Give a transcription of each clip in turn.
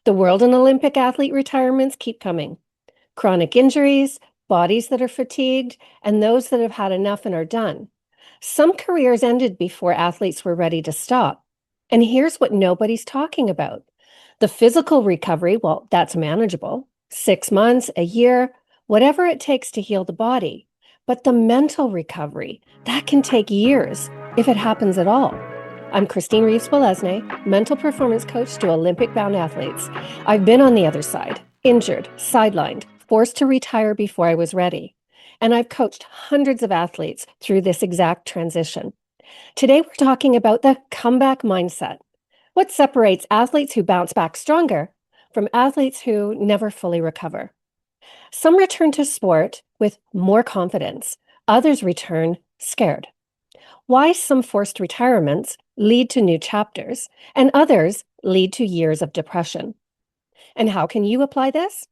The world and Olympic athlete retirements keep coming. Chronic injuries, bodies that are fatigued, and those that have had enough and are done. Some careers ended before athletes were ready to stop. And here's what nobody's talking about. The physical recovery, well, that's manageable. 6 months, a year, whatever it takes to heal the body. But the mental recovery, that can take years, if it happens at all. I'm Christine Reeves-Bolesne, mental performance coach to Olympic-bound athletes. I've been on the other side, injured, sidelined, forced to retire before I was ready. And I've coached hundreds of athletes through this exact transition. Today, we're talking about the comeback mindset. What separates athletes who bounce back stronger from athletes who never fully recover? Some return to sport with more confidence. Others return scared. Why some forced retirements lead to new chapters and others lead to years of depression. And how can you apply this?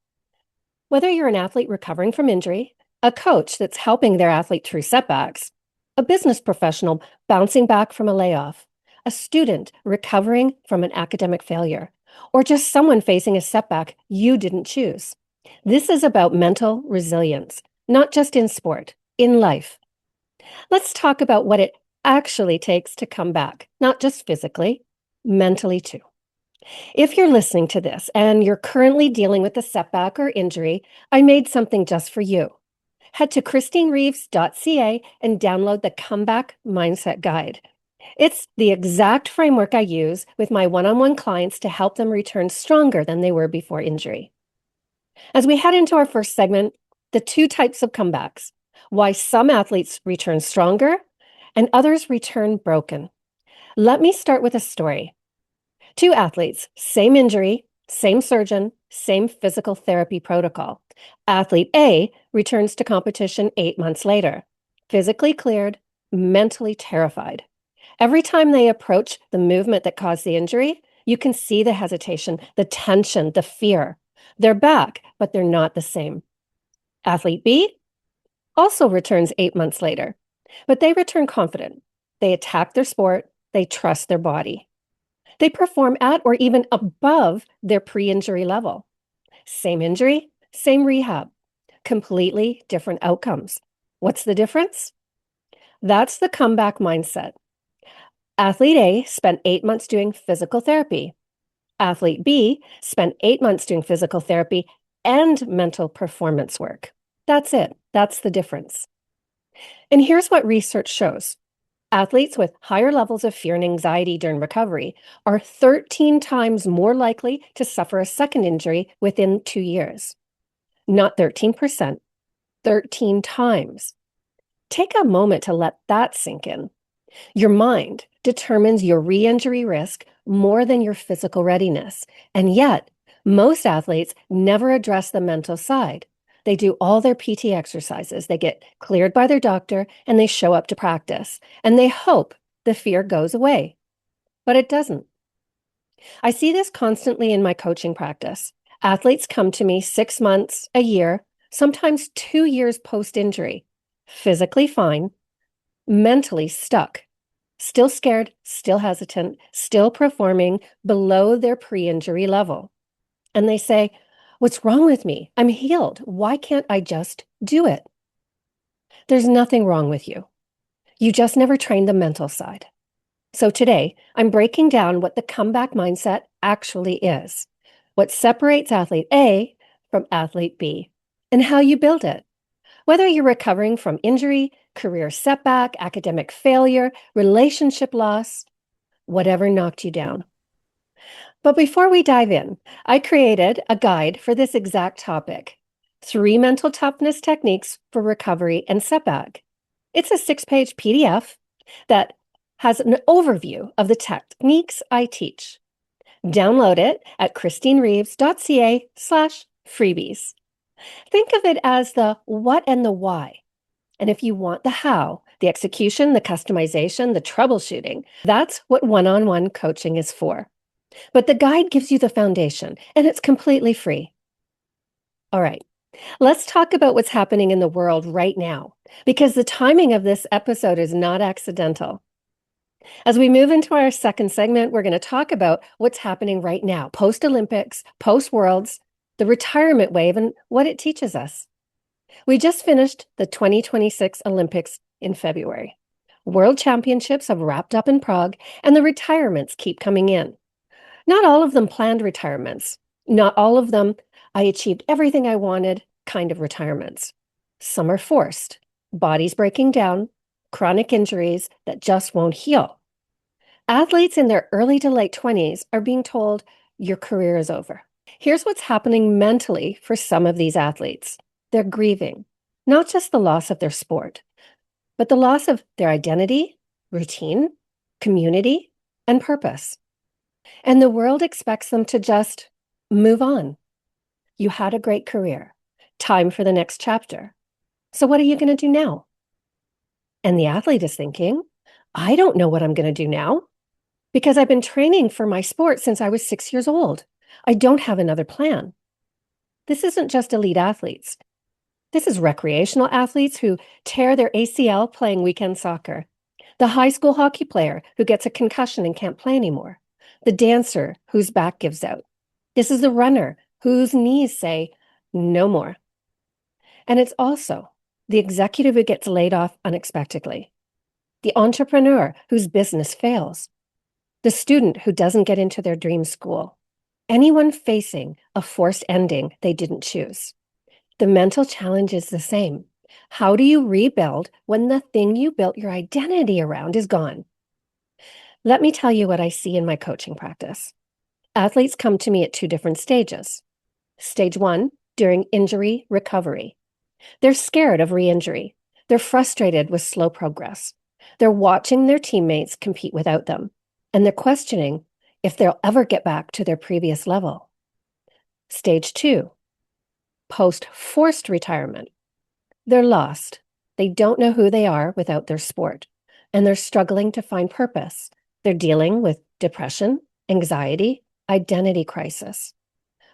Whether you're an athlete recovering from injury, a coach that's helping their athlete through setbacks, a business professional bouncing back from a layoff, a student recovering from an academic failure, or just someone facing a setback you didn't choose. This is about mental resilience, not just in sport, in life. Let's talk about what it actually takes to come back, not just physically, mentally too. If you're listening to this and you're currently dealing with a setback or injury, I made something just for you. Head to christinereeves.ca and download the Comeback Mindset Guide. It's the exact framework I use with my one-on-one clients to help them return stronger than they were before injury. As we head into our first segment, the two types of comebacks, why some athletes return stronger and others return broken. Let me start with a story. Two athletes, same injury, same surgeon, same physical therapy protocol. Athlete A returns to competition 8 months later, physically cleared, mentally terrified. Every time they approach the movement that caused the injury, you can see the hesitation, the tension, the fear. They're back, but they're not the same. Athlete B also returns 8 months later, but they return confident. They attack their sport. They trust their body. They perform at or even above their pre-injury level. Same injury, same rehab, completely different outcomes. What's the difference? That's the comeback mindset. Athlete A spent 8 months doing physical therapy. Athlete B spent 8 months doing physical therapy and mental performance work. That's it. That's the difference. And here's what research shows. Athletes with higher levels of fear and anxiety during recovery are 13 times more likely to suffer a second injury within 2 years. Not 13%, 13 times. Take a moment to let that sink in. Your mind determines your re-injury risk more than your physical readiness. And yet, most athletes never address the mental side. They do all their PT exercises, they get cleared by their doctor, and they show up to practice. And they hope the fear goes away. But it doesn't. I see this constantly in my coaching practice. Athletes come to me 6 months, a year, sometimes 2 years post-injury, physically fine, mentally stuck, still scared, still hesitant, still performing below their pre-injury level. And they say, "What's wrong with me? I'm healed. Why can't I just do it?" There's nothing wrong with you. You just never trained the mental side. So today, I'm breaking down what the comeback mindset actually is, what separates athlete A from athlete B, and how you build it. Whether you're recovering from injury, career setback, academic failure, relationship loss, whatever knocked you down. But before we dive in, I created a guide for this exact topic, 3 mental toughness techniques for recovery and setback. It's a 6-page PDF that has an overview of the techniques I teach. Download it at christinereeves.ca/freebies. Think of it as the what and the why. And if you want the how, the execution, the customization, the troubleshooting, that's what one-on-one coaching is for. But the guide gives you the foundation, and it's completely free. All right, let's talk about what's happening in the world right now, because the timing of this episode is not accidental. As we move into our second segment, we're going to talk about what's happening right now, post-Olympics, post-Worlds, the retirement wave, and what it teaches us. We just finished the 2026 Olympics in February. World Championships have wrapped up in Prague, and the retirements keep coming in. Not all of them planned retirements. Not all of them, I achieved everything I wanted, kind of retirements. Some are forced, bodies breaking down, chronic injuries that just won't heal. Athletes in their early to late 20s are being told, your career is over. Here's what's happening mentally for some of these athletes. They're grieving, not just the loss of their sport, but the loss of their identity, routine, community, and purpose. And the world expects them to just move on. You had a great career. Time for the next chapter. So what are you going to do now? And the athlete is thinking, I don't know what I'm going to do now because I've been training for my sport since I was 6 years old. I don't have another plan. This isn't just elite athletes. This is recreational athletes who tear their ACL playing weekend soccer. The high school hockey player who gets a concussion and can't play anymore. The dancer whose back gives out. This is the runner whose knees say, no more. And it's also the executive who gets laid off unexpectedly. The entrepreneur whose business fails. The student who doesn't get into their dream school. Anyone facing a forced ending they didn't choose. The mental challenge is the same. How do you rebuild when the thing you built your identity around is gone? Let me tell you what I see in my coaching practice. Athletes come to me at two different stages. Stage 1, during injury recovery. They're scared of re-injury. They're frustrated with slow progress. They're watching their teammates compete without them, and they're questioning if they'll ever get back to their previous level. Stage 2, post-forced retirement. They're lost. They don't know who they are without their sport, and they're struggling to find purpose. They're dealing with depression, anxiety, identity crisis.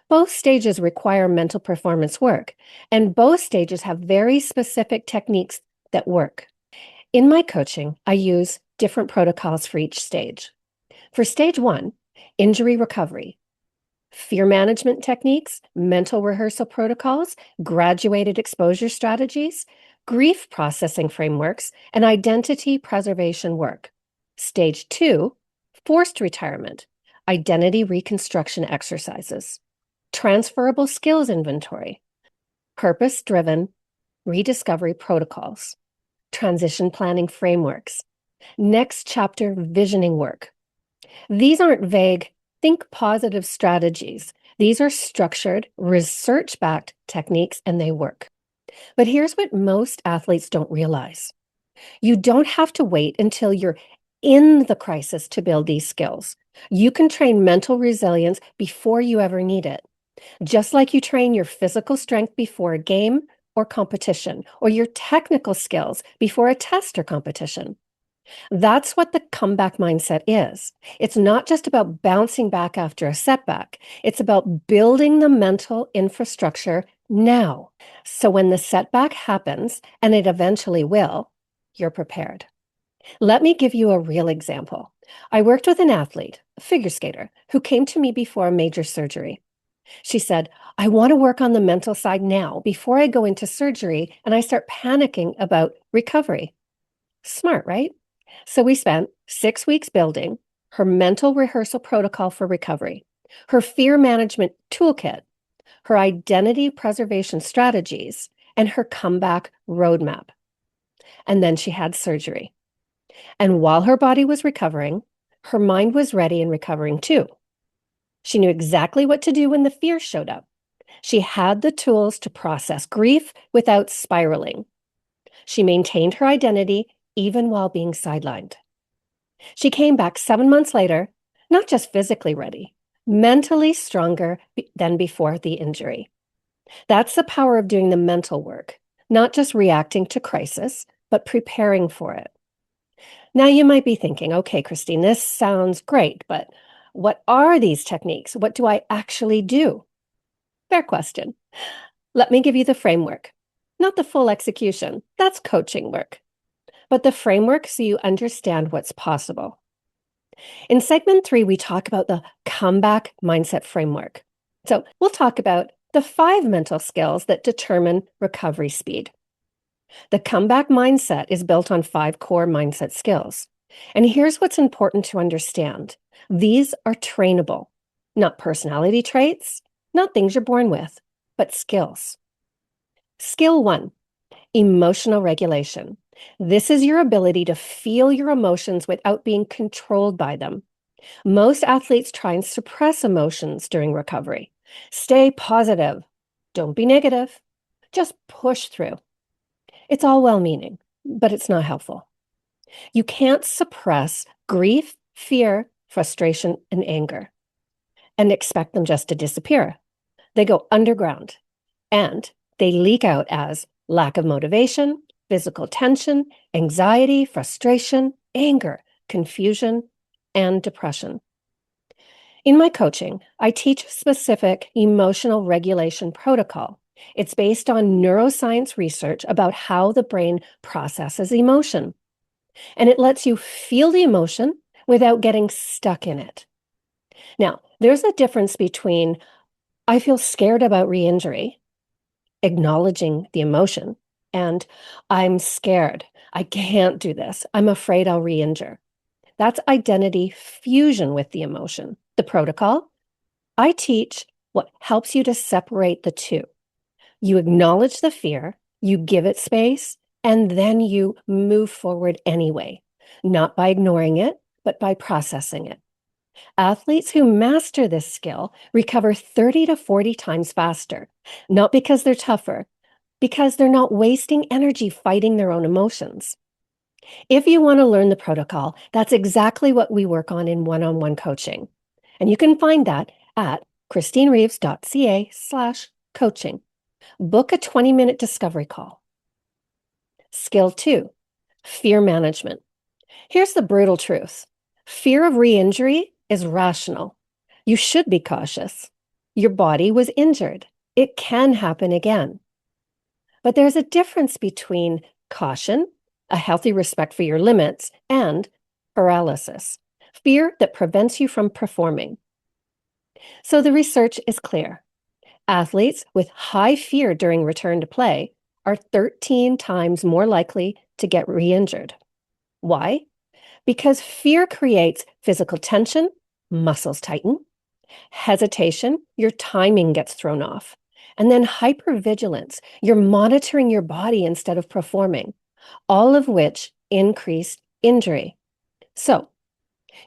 Both stages require mental performance work, and both stages have very specific techniques that work. In my coaching, I use different protocols for each stage. For stage 1, injury recovery, fear management techniques, mental rehearsal protocols, graduated exposure strategies, grief processing frameworks, and identity preservation work. Stage 2, forced retirement, identity reconstruction exercises, transferable skills inventory, purpose-driven rediscovery protocols, transition planning frameworks, next chapter visioning work. These aren't vague, think positive strategies. These are structured, research-backed techniques, and they work. But here's what most athletes don't realize. You don't have to wait until you're in the crisis to build these skills. You can train mental resilience before you ever need it. Just like you train your physical strength before a game or competition, or your technical skills before a test or competition. That's what the comeback mindset is. It's not just about bouncing back after a setback. It's about building the mental infrastructure now. So when the setback happens, and it eventually will, you're prepared. Let me give you a real example. I worked with an athlete, a figure skater, who came to me before a major surgery. She said, I want to work on the mental side now before I go into surgery and I start panicking about recovery. Smart, right? So we spent 6 weeks building her mental rehearsal protocol for recovery, her fear management toolkit, her identity preservation strategies, and her comeback roadmap. And then she had surgery. And while her body was recovering, her mind was ready and recovering too. She knew exactly what to do when the fear showed up. She had the tools to process grief without spiraling. She maintained her identity even while being sidelined. She came back 7 months later, not just physically ready, mentally stronger than before the injury. That's the power of doing the mental work, not just reacting to crisis, but preparing for it. Now you might be thinking, okay, Christine, this sounds great, but what are these techniques? What do I actually do? Fair question. Let me give you the framework, not the full execution. That's coaching work, but the framework so you understand what's possible. In segment 3, we talk about the comeback mindset framework. So we'll talk about the 5 mental skills that determine recovery speed. The comeback mindset is built on 5 core mindset skills. And here's what's important to understand. These are trainable, not personality traits, not things you're born with, but skills. Skill 1, emotional regulation. This is your ability to feel your emotions without being controlled by them. Most athletes try and suppress emotions during recovery. Stay positive. Don't be negative. Just push through. It's all well-meaning, but it's not helpful. You can't suppress grief, fear, frustration, and anger and expect them just to disappear. They go underground and they leak out as lack of motivation, physical tension, anxiety, frustration, anger, confusion, and depression. In my coaching, I teach a specific emotional regulation protocol. It's based on neuroscience research about how the brain processes emotion. And it lets you feel the emotion without getting stuck in it. Now, there's a difference between I feel scared about re-injury, acknowledging the emotion, and I'm scared. I can't do this. I'm afraid I'll re-injure. That's identity fusion with the emotion. The protocol, I teach what helps you to separate the two. You acknowledge the fear, you give it space, and then you move forward anyway, not by ignoring it, but by processing it. Athletes who master this skill recover 30 to 40 times faster, not because they're tougher, because they're not wasting energy fighting their own emotions. If you want to learn the protocol, that's exactly what we work on in one-on-one coaching. And you can find that at christinereeves.ca/coaching. Book a 20-minute discovery call. Skill 2, fear management. Here's the brutal truth. Fear of re-injury is rational. You should be cautious. Your body was injured. It can happen again. But there's a difference between caution, a healthy respect for your limits, and paralysis, fear that prevents you from performing. So the research is clear. Athletes with high fear during return to play are 13 times more likely to get re-injured. Why? Because fear creates physical tension, muscles tighten, hesitation, your timing gets thrown off, and then hypervigilance, you're monitoring your body instead of performing, all of which increase injury. So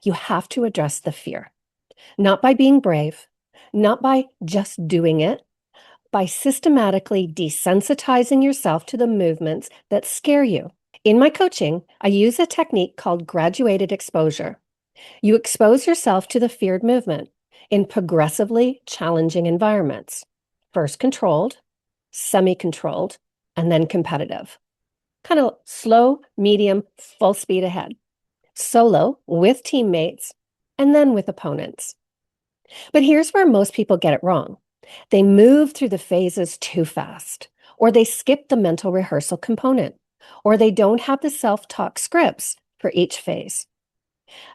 you have to address the fear, not by being brave, not by just doing it, by systematically desensitizing yourself to the movements that scare you. In my coaching, I use a technique called graduated exposure. You expose yourself to the feared movement in progressively challenging environments, first controlled, semi-controlled, and then competitive. Kind of slow, medium, full speed ahead. Solo, with teammates, and then with opponents. But here's where most people get it wrong. They move through the phases too fast, or they skip the mental rehearsal component, or they don't have the self-talk scripts for each phase.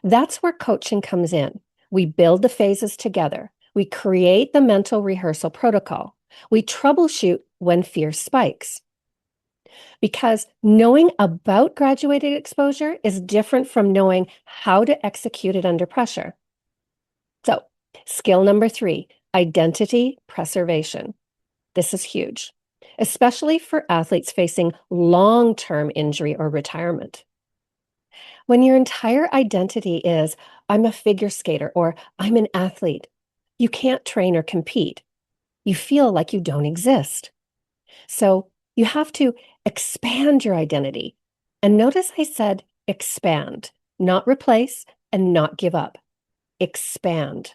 That's where coaching comes in. We build the phases together. We create the mental rehearsal protocol. We troubleshoot when fear spikes. Because knowing about graduated exposure is different from knowing how to execute it under pressure. So, skill number 3, identity preservation. This is huge, especially for athletes facing long-term injury or retirement. When your entire identity is, I'm a figure skater or I'm an athlete, you can't train or compete. You feel like you don't exist. So you have to expand your identity. And notice I said expand, not replace and not give up. Expand.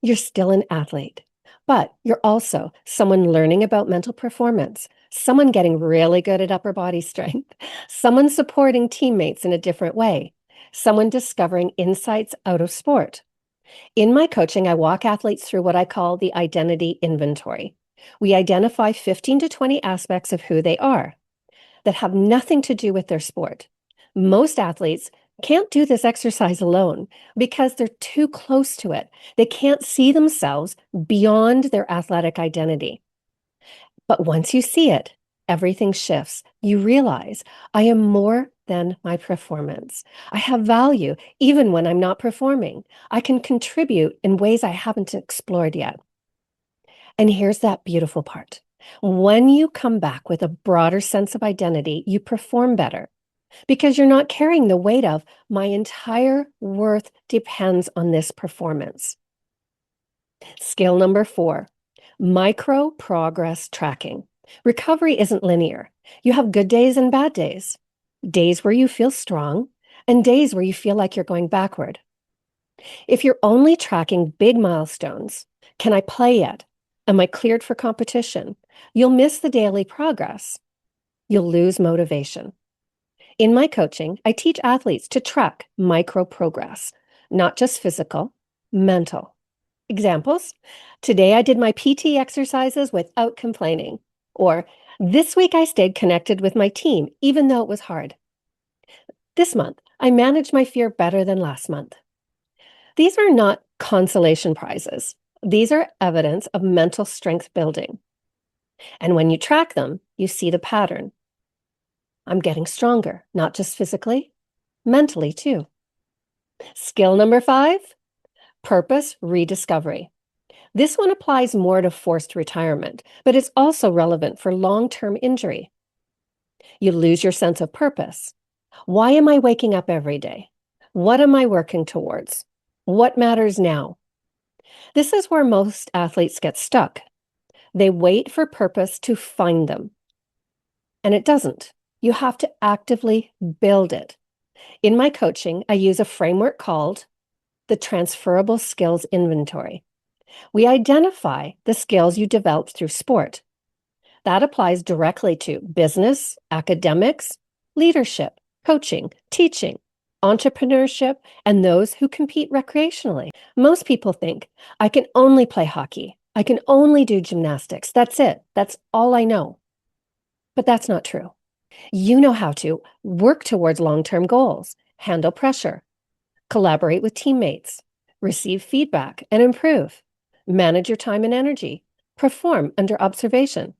You're still an athlete, but you're also someone learning about mental performance, someone getting really good at upper body strength, someone supporting teammates in a different way, someone discovering insights out of sport. In my coaching, I walk athletes through what I call the identity inventory. We identify 15 to 20 aspects of who they are that have nothing to do with their sport. Most athletes can't do this exercise alone because they're too close to it. They can't see themselves beyond their athletic identity. But once you see it, everything shifts. You realize I am more than my performance. I have value even when I'm not performing. I can contribute in ways I haven't explored yet. And here's that beautiful part. When you come back with a broader sense of identity, you perform better because you're not carrying the weight of my entire worth depends on this performance. Skill number 4, micro progress tracking. Recovery isn't linear. You have good days and bad days, days where you feel strong and days where you feel like you're going backward. If you're only tracking big milestones, can I play yet? Am I cleared for competition? You'll miss the daily progress. You'll lose motivation. In my coaching, I teach athletes to track micro progress, not just physical, mental. Examples: today I did my PT exercises without complaining, or this week I stayed connected with my team, even though it was hard. This month, I managed my fear better than last month. These are not consolation prizes. These are evidence of mental strength building. And when you track them, you see the pattern. I'm getting stronger, not just physically, mentally too. Skill number 5, purpose rediscovery. This one applies more to forced retirement, but it's also relevant for long-term injury. You lose your sense of purpose. Why am I waking up every day? What am I working towards? What matters now? This is where most athletes get stuck. They wait for purpose to find them. And it doesn't. You have to actively build it. In my coaching, I use a framework called the transferable skills inventory. We identify the skills you developed through sport. That applies directly to business, academics, leadership, coaching, teaching, entrepreneurship, and those who compete recreationally. Most people think, I can only play hockey. I can only do gymnastics. That's it. That's all I know. But that's not true. You know how to work towards long-term goals, handle pressure, collaborate with teammates, receive feedback and improve, manage your time and energy, perform under observation.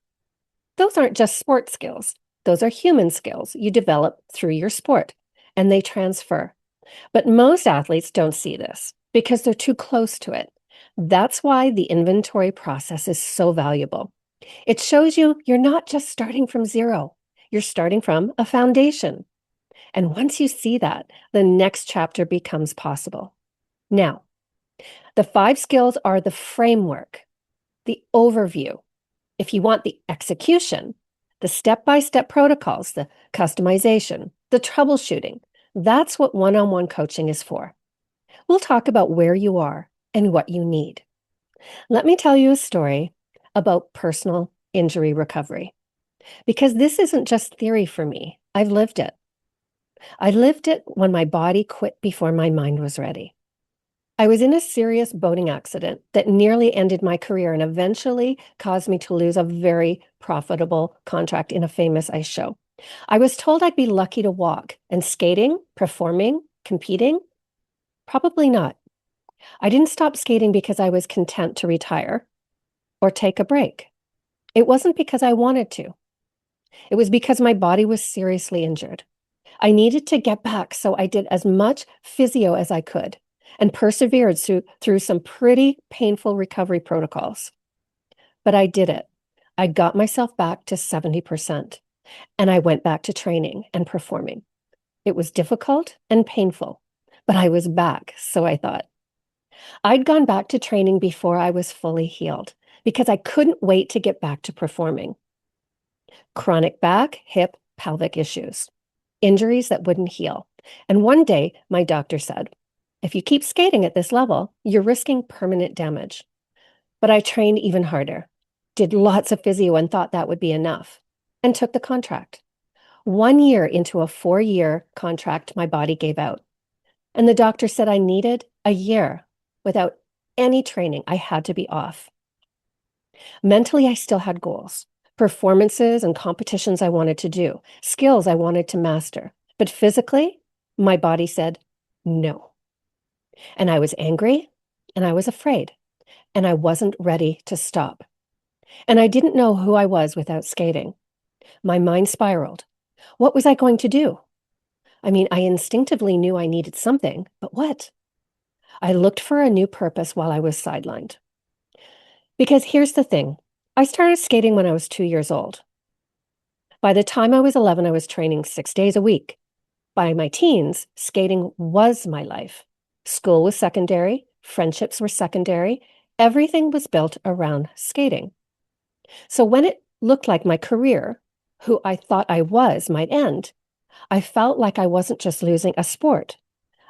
Those aren't just sport skills. Those are human skills you develop through your sport, and they transfer. But most athletes don't see this because they're too close to it. That's why the inventory process is so valuable. It shows you you're not just starting from zero. You're starting from a foundation. And once you see that, the next chapter becomes possible. Now, the 5 skills are the framework, the overview. If you want the execution, the step-by-step protocols, the customization, the troubleshooting, that's what one-on-one coaching is for. We'll talk about where you are and what you need. Let me tell you a story about personal injury recovery, because this isn't just theory for me. I've lived it. I lived it when my body quit before my mind was ready. I was in a serious boating accident that nearly ended my career and eventually caused me to lose a very profitable contract in a famous ice show. I was told I'd be lucky to walk, and skating, performing, competing? Probably not. I didn't stop skating because I was content to retire or take a break. It wasn't because I wanted to. It was because my body was seriously injured. I needed to get back, so I did as much physio as I could and persevered through some pretty painful recovery protocols. But I did it. I got myself back to 70%, and I went back to training and performing. It was difficult and painful, but I was back, so I thought. I'd gone back to training before I was fully healed because I couldn't wait to get back to performing. Chronic back, hip, pelvic issues, injuries that wouldn't heal. And one day, my doctor said, if you keep skating at this level, you're risking permanent damage. But I trained even harder, did lots of physio and thought that would be enough, and took the contract. 1 year into a 4-year contract, my body gave out. And the doctor said I needed a year without any training. I had to be off. Mentally, I still had goals, performances and competitions I wanted to do, skills I wanted to master. But physically, My body said no. And I was angry and I was afraid and I wasn't ready to stop. And I didn't know who I was without skating. My mind spiraled. What was I going to do? I mean, I instinctively knew I needed something, but what? I looked for a new purpose while I was sidelined. Because here's the thing. I started skating when I was 2 years old. By the time I was 11, I was training 6 days a week. By my teens, skating was my life. School was secondary, friendships were secondary, everything was built around skating. So when it looked like my career, who I thought I was, might end, I felt like I wasn't just losing a sport.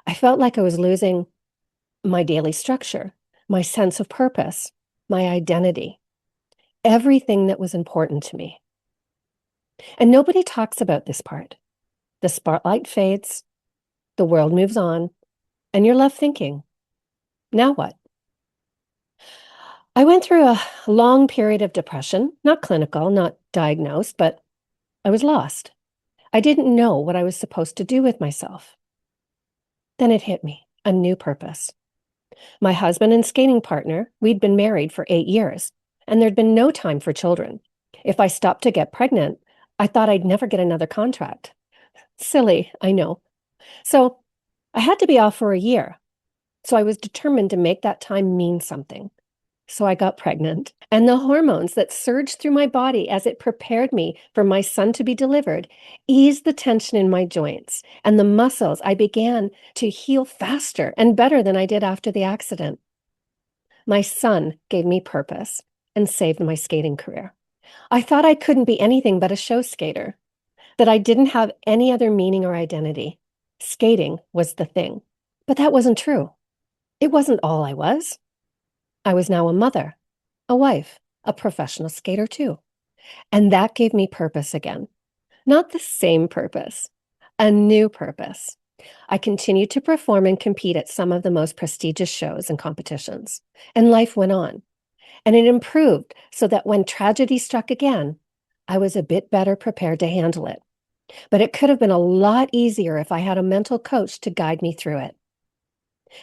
I felt like I was losing my daily structure, my sense of purpose, my identity, everything that was important to me. And nobody talks about this part. The spotlight fades, the world moves on, and you're left thinking, now what? I went through a long period of depression, not clinical, not diagnosed, but I was lost. I didn't know what I was supposed to do with myself. Then it hit me, a new purpose. My husband and skating partner, we'd been married for 8 years, and there'd been no time for children. If I stopped to get pregnant, I thought I'd never get another contract. Silly, I know. So I had to be off for a year. So I was determined to make that time mean something. So I got pregnant, and the hormones that surged through my body as it prepared me for my son to be delivered eased the tension in my joints and the muscles. I began to heal faster and better than I did after the accident. My son gave me purpose and saved my skating career. I thought I couldn't be anything but a show skater, that I didn't have any other meaning or identity. Skating was the thing. But that wasn't true. It wasn't all I was. I was now a mother, a wife, a professional skater too. And that gave me purpose again. Not the same purpose, a new purpose. I continued to perform and compete at some of the most prestigious shows and competitions. And life went on. And it improved so that when tragedy struck again, I was a bit better prepared to handle it. But it could have been a lot easier if I had a mental coach to guide me through it.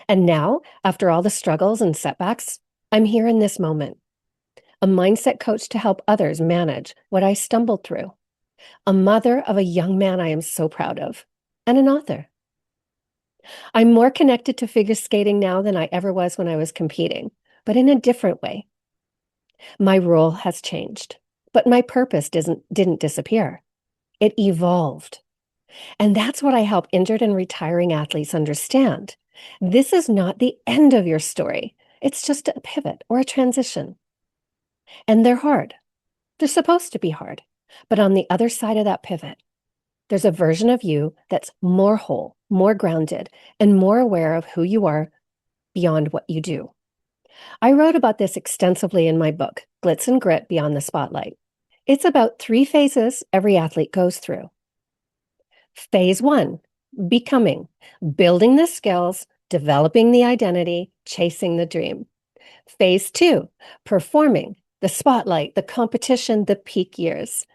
And now, after all the struggles and setbacks, I'm here in this moment, a mindset coach to help others manage what I stumbled through, a mother of a young man I am so proud of, and an author. I'm more connected to figure skating now than I ever was when I was competing, but in a different way. My role has changed, but my purpose didn't disappear. It evolved. And that's what I help injured and retiring athletes understand. This is not the end of your story. It's just a pivot or a transition. And they're hard. They're supposed to be hard. But on the other side of that pivot, there's a version of you that's more whole, more grounded, and more aware of who you are beyond what you do. I wrote about this extensively in my book, Glitz and Grit Beyond the Spotlight. It's about 3 phases every athlete goes through. Phase 1, becoming, building the skills, developing the identity, chasing the dream. Phase 2, performing, the spotlight, the competition, the peak years.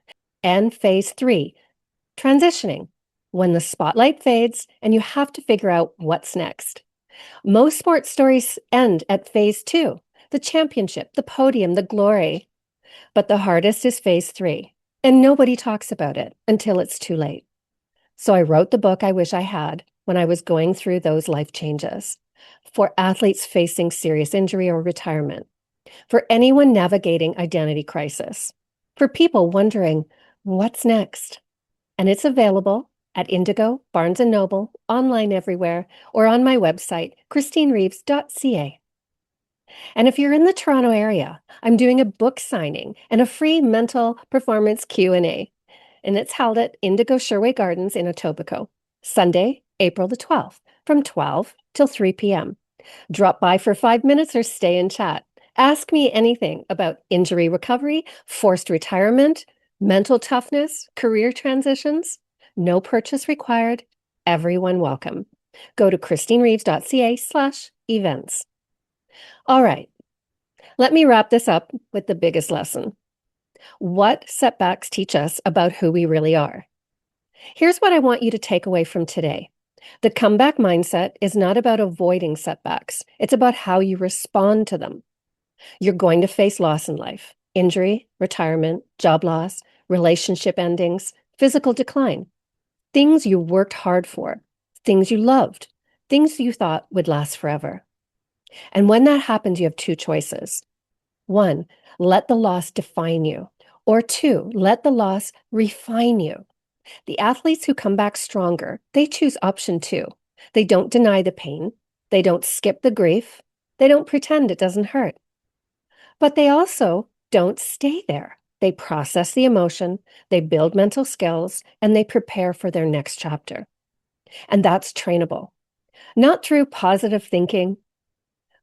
And phase 3, transitioning, when the spotlight fades and you have to figure out what's next. Most sports stories end at phase 2, the championship, the podium, the glory. But the hardest is phase 3, and nobody talks about it until it's too late. So I wrote the book I wish I had when I was going through those life changes, for athletes facing serious injury or retirement, for anyone navigating identity crisis, for people wondering, what's next? And it's available at Indigo, Barnes & Noble, online everywhere, or on my website, christinereeves.ca. And if you're in the Toronto area, I'm doing a book signing and a free mental performance Q&A. And it's held at Indigo Sherway Gardens in Etobicoke, Sunday, April the 12th, from 12 till 3 p.m. Drop by for 5 minutes or stay and chat. Ask me anything about injury recovery, forced retirement, mental toughness, career transitions. No purchase required. Everyone welcome. Go to christinereeves.ca/events. All right, let me wrap this up with the biggest lesson. What setbacks teach us about who we really are. Here's what I want you to take away from today. The comeback mindset is not about avoiding setbacks. It's about how you respond to them. You're going to face loss in life: injury, retirement, job loss, relationship endings, physical decline, things you worked hard for, things you loved, things you thought would last forever. And when that happens, you have two choices. One, let the loss define you. Or two, let the loss refine you. The athletes who come back stronger, they choose option two. They don't deny the pain. They don't skip the grief. They don't pretend it doesn't hurt. But they also don't stay there. They process the emotion, they build mental skills, and they prepare for their next chapter. And that's trainable, not through positive thinking,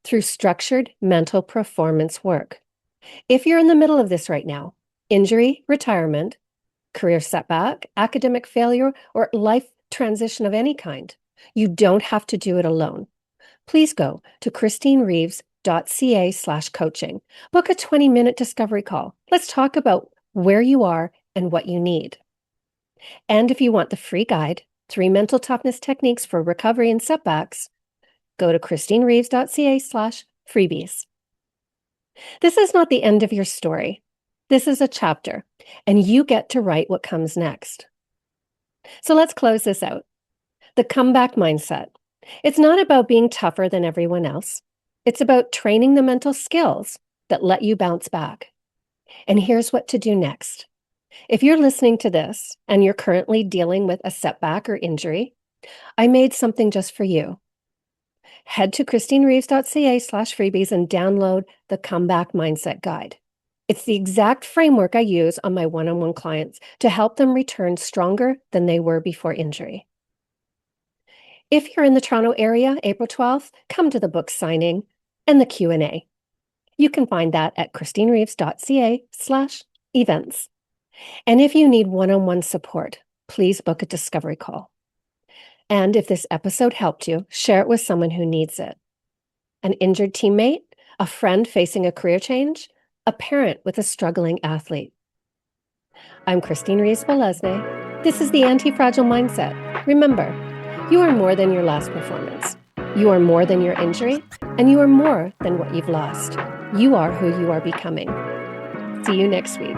through structured mental performance work. If you're in the middle of this right now, injury, retirement, career setback, academic failure, or life transition of any kind, you don't have to do it alone. Please go to christinereeves.ca/coaching. Book a 20-minute discovery call. Let's talk about where you are and what you need. And if you want the free guide, 3 mental toughness techniques for recovery and setbacks, go to christinereeves.ca/freebies. This is not the end of your story. This is a chapter, and you get to write what comes next. So let's close this out. The comeback mindset. It's not about being tougher than everyone else. It's about training the mental skills that let you bounce back. And here's what to do next. If you're listening to this and you're currently dealing with a setback or injury, I made something just for you. Head to christinereeves.ca/freebies and download the Comeback Mindset Guide. It's the exact framework I use on my one-on-one clients to help them return stronger than they were before injury. If you're in the Toronto area, April 12th, come to the book signing and the Q&A. You can find that at christinereeves.ca/events. And if you need one-on-one support, please book a discovery call. And if this episode helped you, share it with someone who needs it. An injured teammate, a friend facing a career change, a parent with a struggling athlete. I'm Christine Reeves-Bolesne. This is the Anti-Fragile Mindset. Remember, you are more than your last performance. You are more than your injury, and you are more than what you've lost. You are who you are becoming. See you next week.